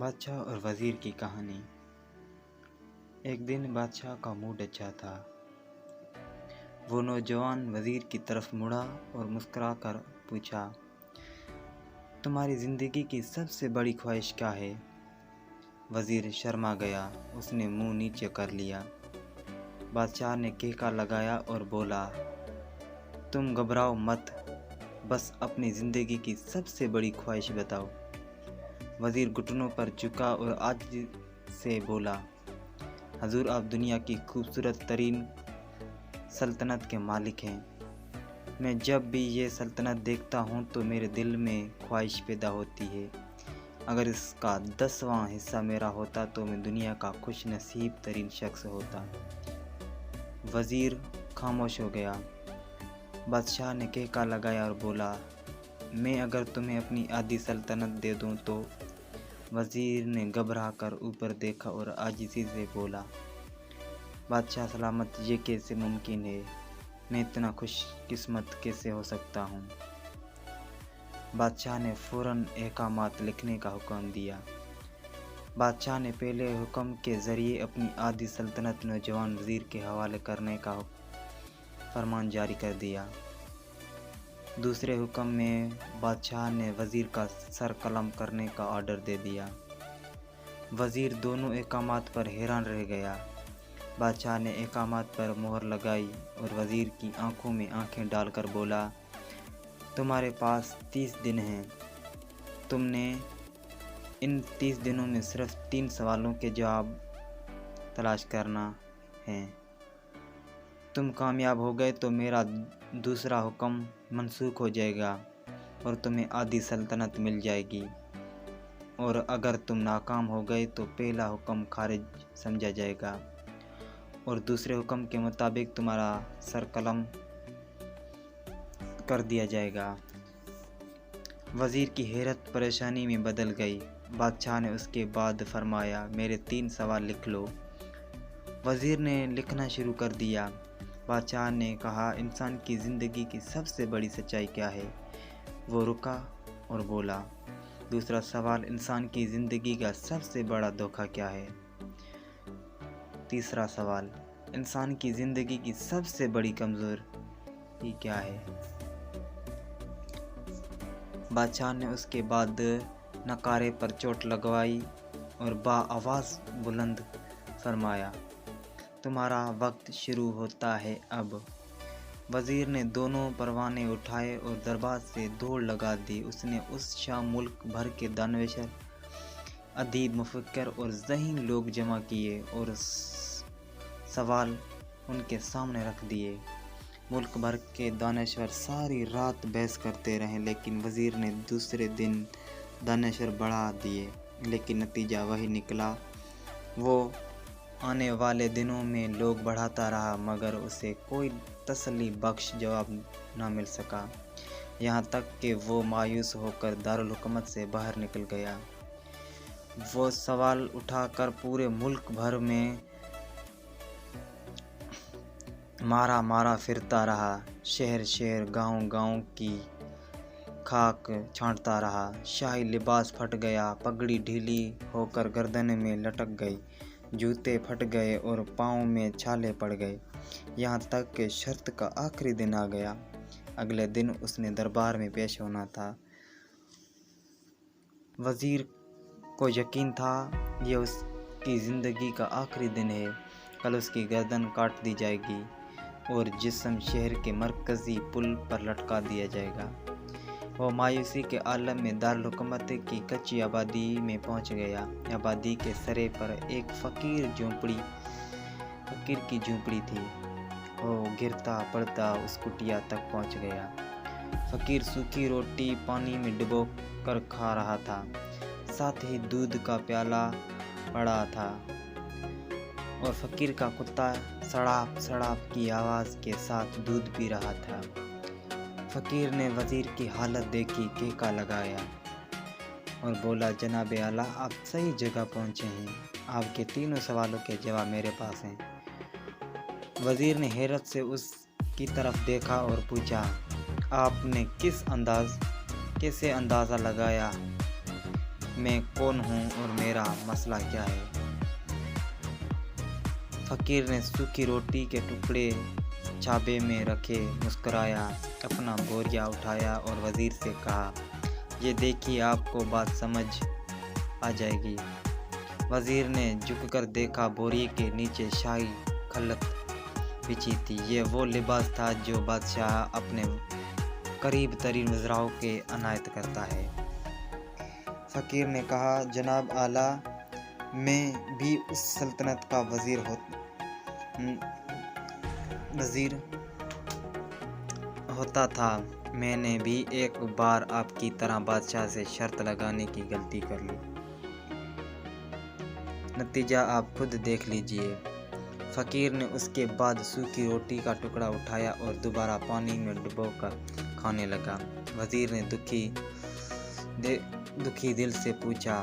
بادشاہ اور وزیر کی کہانی۔ ایک دن بادشاہ کا موڈ اچھا تھا۔ وہ نوجوان وزیر کی طرف مڑا اور مسکرا کر پوچھا، تمہاری زندگی کی سب سے بڑی خواہش کیا ہے؟ وزیر شرما گیا، اس نے منہ نیچے کر لیا۔ بادشاہ نے کہکا لگایا اور بولا، تم گھبراؤ مت، بس اپنی زندگی کی سب سے بڑی خواہش بتاؤ۔ وزیر گھٹنوں پر جھکا اور عاجزی سے بولا، حضور آپ دنیا کی خوبصورت ترین سلطنت کے مالک ہیں۔ میں جب بھی یہ سلطنت دیکھتا ہوں تو میرے دل میں خواہش پیدا ہوتی ہے، اگر اس کا 10واں حصہ میرا ہوتا تو میں دنیا کا خوش نصیب ترین شخص ہوتا۔ وزیر خاموش ہو گیا۔ بادشاہ نے کہکا لگایا اور بولا، میں اگر تمہیں اپنی آدھی سلطنت دے دوں تو؟ وزیر نے گھبرا کر اوپر دیکھا اور عاجزی سے بولا، بادشاہ سلامت، یہ کیسے ممکن ہے؟ میں اتنا خوش قسمت کیسے ہو سکتا ہوں؟ بادشاہ نے فوراً احکامات لکھنے کا حکم دیا۔ بادشاہ نے پہلے حکم کے ذریعے اپنی آدھی سلطنت نوجوان وزیر کے حوالے کرنے کا فرمان جاری کر دیا۔ دوسرے حکم میں بادشاہ نے وزیر کا سر قلم کرنے کا آرڈر دے دیا۔ وزیر دونوں احکامات پر حیران رہ گیا۔ بادشاہ نے احکامات پر مہر لگائی اور وزیر کی آنکھوں میں آنکھیں ڈال کر بولا، تمہارے پاس 30 دن ہیں۔ تم نے ان 30 دنوں میں صرف 3 سوالوں کے جواب تلاش کرنا ہے۔ تم کامیاب ہو گئے تو میرا دوسرا حکم منسوخ ہو جائے گا اور تمہیں آدھی سلطنت مل جائے گی، اور اگر تم ناکام ہو گئے تو پہلا حکم خارج سمجھا جائے گا اور دوسرے حکم کے مطابق تمہارا سر قلم کر دیا جائے گا۔ وزیر کی حیرت پریشانی میں بدل گئی۔ بادشاہ نے اس کے بعد فرمایا، میرے 3 سوال لکھ لو۔ وزیر نے لکھنا شروع کر دیا۔ بادشاہ نے کہا، انسان کی زندگی کی سب سے بڑی سچائی کیا ہے؟ وہ رکا اور بولا، دوسرا سوال، انسان کی زندگی کا سب سے بڑا دھوکہ کیا ہے؟ تیسرا سوال، انسان کی زندگی کی سب سے بڑی کمزوری کیا ہے؟ بادشاہ نے اس کے بعد نقارے پر چوٹ لگوائی اور بآواز بلند فرمایا، تمہارا وقت شروع ہوتا ہے اب۔ وزیر نے دونوں پروانے اٹھائے اور دربار سے دوڑ لگا دی۔ اس نے اس شام ملک بھر کے دانشور، ادیب، مفکر اور ذہین لوگ جمع کیے اور سوال ان کے سامنے رکھ دیے۔ ملک بھر کے دانشور ساری رات بحث کرتے رہے، لیکن وزیر نے دوسرے دن دانشور بڑھا دیے، لیکن نتیجہ وہی نکلا۔ وہ آنے والے دنوں میں لوگ بڑھاتا رہا مگر اسے کوئی تسلی بخش جواب نہ مل سکا، یہاں تک کہ وہ مایوس ہو کر دارالحکومت سے باہر نکل گیا۔ وہ سوال اٹھا کر پورے ملک بھر میں مارا مارا پھرتا رہا، شہر شہر، گاؤں گاؤں کی خاک چھانٹتا رہا۔ شاہی لباس پھٹ گیا، پگڑی ڈھیلی ہو کر گردن میں لٹک گئی، جوتے پھٹ گئے اور پاؤں میں چھالے پڑ گئے، یہاں تک کہ شرط کا آخری دن آ گیا۔ اگلے دن اس نے دربار میں پیش ہونا تھا۔ وزیر کو یقین تھا یہ اس کی زندگی کا آخری دن ہے، کل اس کی گردن کاٹ دی جائے گی اور جسم شہر کے مرکزی پل پر لٹکا دیا جائے گا۔ وہ مایوسی کے عالم میں دارالحکومت کی کچی آبادی میں پہنچ گیا۔ آبادی کے سرے پر ایک فقیر کی جھونپڑی تھی۔ وہ گرتا پڑتا اس کٹیا تک پہنچ گیا۔ فقیر سوکھی روٹی پانی میں ڈبو کر کھا رہا تھا، ساتھ ہی دودھ کا پیالہ پڑا تھا، اور فقیر کا کتا سڑاپ سڑاپ کی آواز کے ساتھ دودھ پی رہا تھا۔ فقیر نے وزیر کی حالت دیکھی، کہکا لگایا اور بولا، جناب اعلیٰ، آپ صحیح جگہ پہنچے ہیں، آپ کے 3 سوالوں کے جواب میرے پاس ہیں۔ وزیر نے حیرت سے اس کی طرف دیکھا اور پوچھا، آپ نے کیسے اندازہ لگایا میں کون ہوں اور میرا مسئلہ کیا ہے؟ فقیر نے سوکھی روٹی کے ٹکڑے چھابے میں رکھے مسکرایا، اپنا بوریا اٹھایا اور وزیر سے کہا، یہ دیکھیے آپ کو بات سمجھ آ جائے گی۔ وزیر نے جھک کر دیکھا، بوریے کے نیچے شاہی خلط بچھی تھی۔ یہ وہ لباس تھا جو بادشاہ اپنے قریب ترین وزراء کے عنایت کرتا ہے۔ فقیر نے کہا، جناب اعلیٰ، میں بھی اس سلطنت کا وزیر ہوتا تھا۔ میں نے بھی ایک بار آپ کی طرح بادشاہ سے شرط لگانے کی غلطی کر لی۔ نتیجہ آپ خود دیکھ لیجئے۔ فقیر نے اس کے بعد سوکھی روٹی کا ٹکڑا اٹھایا اور دوبارہ پانی میں ڈبو کر کھانے لگا۔ وزیر نے دکھی دل سے پوچھا،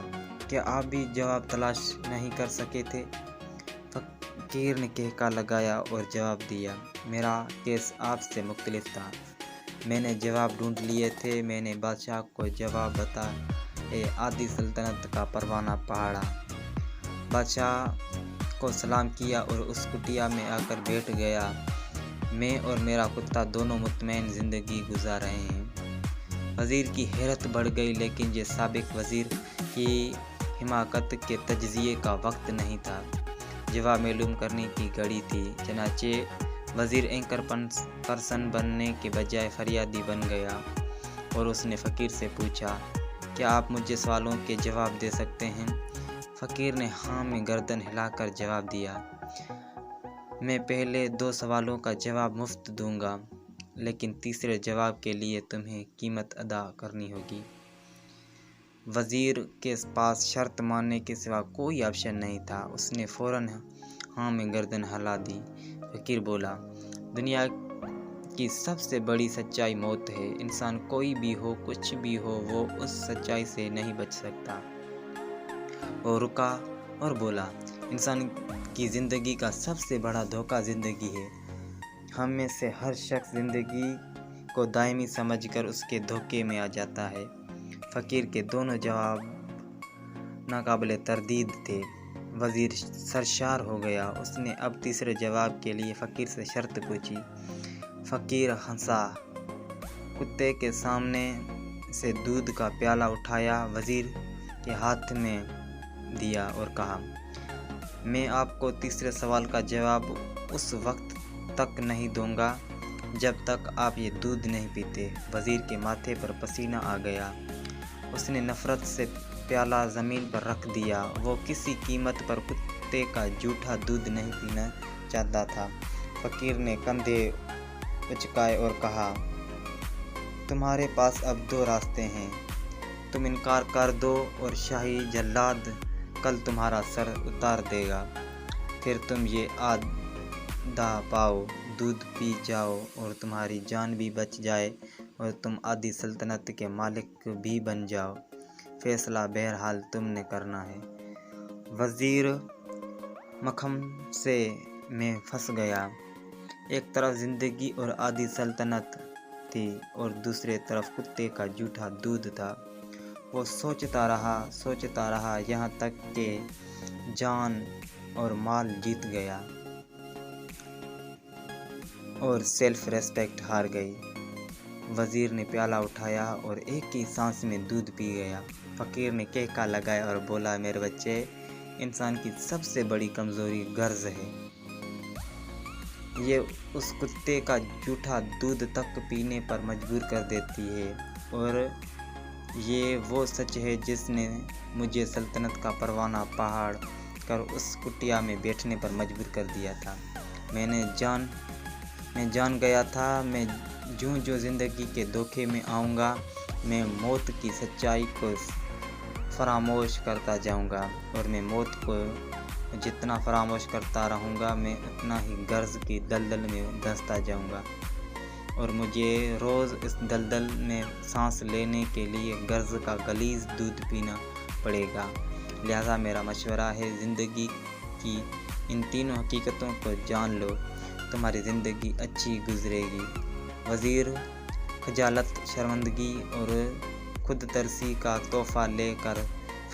کیا آپ بھی جواب تلاش نہیں کر سکے تھے؟ فقیر نے کہکا لگایا اور جواب دیا، میرا کیس آپ سے مختلف تھا۔ میں نے جواب ڈھونڈ لیے تھے۔ میں نے بادشاہ کو جواب بتائے آدھی سلطنت کا پروانہ پہاڑا۔ بادشاہ کو سلام کیا اور اس کٹیا میں آ کر بیٹھ گیا۔ میں اور میرا کتا دونوں مطمئن زندگی گزار رہے ہیں۔ وزیر کی حیرت بڑھ گئی، لیکن یہ سابق وزیر کی حماقت کے تجزیے کا وقت نہیں تھا، جواب معلوم کرنے کی گھڑی تھی۔ چنانچہ وزیر اینکر پرسن بننے کے بجائے فریادی بن گیا اور اس نے فقیر سے پوچھا، کیا آپ مجھے سوالوں کے جواب دے سکتے ہیں؟ فقیر نے ہاں میں گردن ہلا کر جواب دیا، میں پہلے 2 سوالوں کا جواب مفت دوں گا، لیکن تیسرے جواب کے لیے تمہیں قیمت ادا کرنی ہوگی۔ وزیر کے پاس شرط ماننے کے سوا کوئی آپشن نہیں تھا۔ اس نے فوراً ہاں میں گردن ہلا دی۔ فقیر بولا، دنیا کی سب سے بڑی سچائی موت ہے۔ انسان کوئی بھی ہو، کچھ بھی ہو، وہ اس سچائی سے نہیں بچ سکتا۔ وہ رکا اور بولا، انسان کی زندگی کا سب سے بڑا دھوکہ زندگی ہے۔ ہم میں سے ہر شخص زندگی کو دائمی سمجھ کر اس کے دھوکے میں آ جاتا ہے۔ فقیر کے دونوں جواب ناقابل تردید تھے۔ وزیر سرشار ہو گیا۔ اس نے اب تیسرے جواب کے لیے فقیر سے شرط پوچھی۔ فقیر ہنسا، کتے کے سامنے سے دودھ کا پیالہ اٹھایا، وزیر کے ہاتھ میں دیا اور کہا، میں آپ کو تیسرے سوال کا جواب اس وقت تک نہیں دوں گا جب تک آپ یہ دودھ نہیں پیتے۔ وزیر کے ماتھے پر پسینہ آ گیا۔ اس نے نفرت سے پیالہ زمین پر رکھ دیا۔ وہ کسی قیمت پر کتے کا جھوٹا دودھ نہیں پینا چاہتا تھا۔ فقیر نے کندھے اچکائے اور کہا، تمہارے پاس اب 2 راستے ہیں، تم انکار کر دو اور شاہی جلاد کل تمہارا سر اتار دے گا، پھر تم یہ آدھا پاؤ دودھ پی جاؤ اور تمہاری جان بھی بچ جائے اور تم آدھی سلطنت کے مالک بھی بن جاؤ۔ فیصلہ بہرحال تم نے کرنا ہے۔ وزیر مکھم سے میں پھنس گیا۔ ایک طرف زندگی اور آدھی سلطنت تھی اور دوسرے طرف کتے کا جھوٹا دودھ تھا۔ وہ سوچتا رہا یہاں تک کہ جان اور مال جیت گیا اور سیلف ریسپیکٹ ہار گئی۔ وزیر نے پیالہ اٹھایا اور ایک ہی سانس میں دودھ پی گیا۔ فقیر نے کہکا لگایا اور بولا، میرے بچے، انسان کی سب سے بڑی کمزوری غرض ہے۔ یہ اس کتے کا جھوٹا دودھ تک پینے پر مجبور کر دیتی ہے، اور یہ وہ سچ ہے جس نے مجھے سلطنت کا پروانہ پہاڑ کر اس کٹیا میں بیٹھنے پر مجبور کر دیا تھا۔ میں جان گیا تھا، میں جو زندگی کے دھوکے میں آؤں گا، میں موت کی سچائی کو فراموش کرتا جاؤں گا، اور میں موت کو جتنا فراموش کرتا رہوں گا، میں اتنا ہی غرض کی دلدل میں دھنستا جاؤں گا، اور مجھے روز اس دلدل میں سانس لینے کے لیے غرض کا غلیظ دودھ پینا پڑے گا۔ لہذا میرا مشورہ ہے، زندگی کی ان تینوں حقیقتوں کو جان لو، تمہاری زندگی اچھی گزرے گی۔ وزیر خجالت، شرمندگی اور خود ترسی کا تحفہ لے کر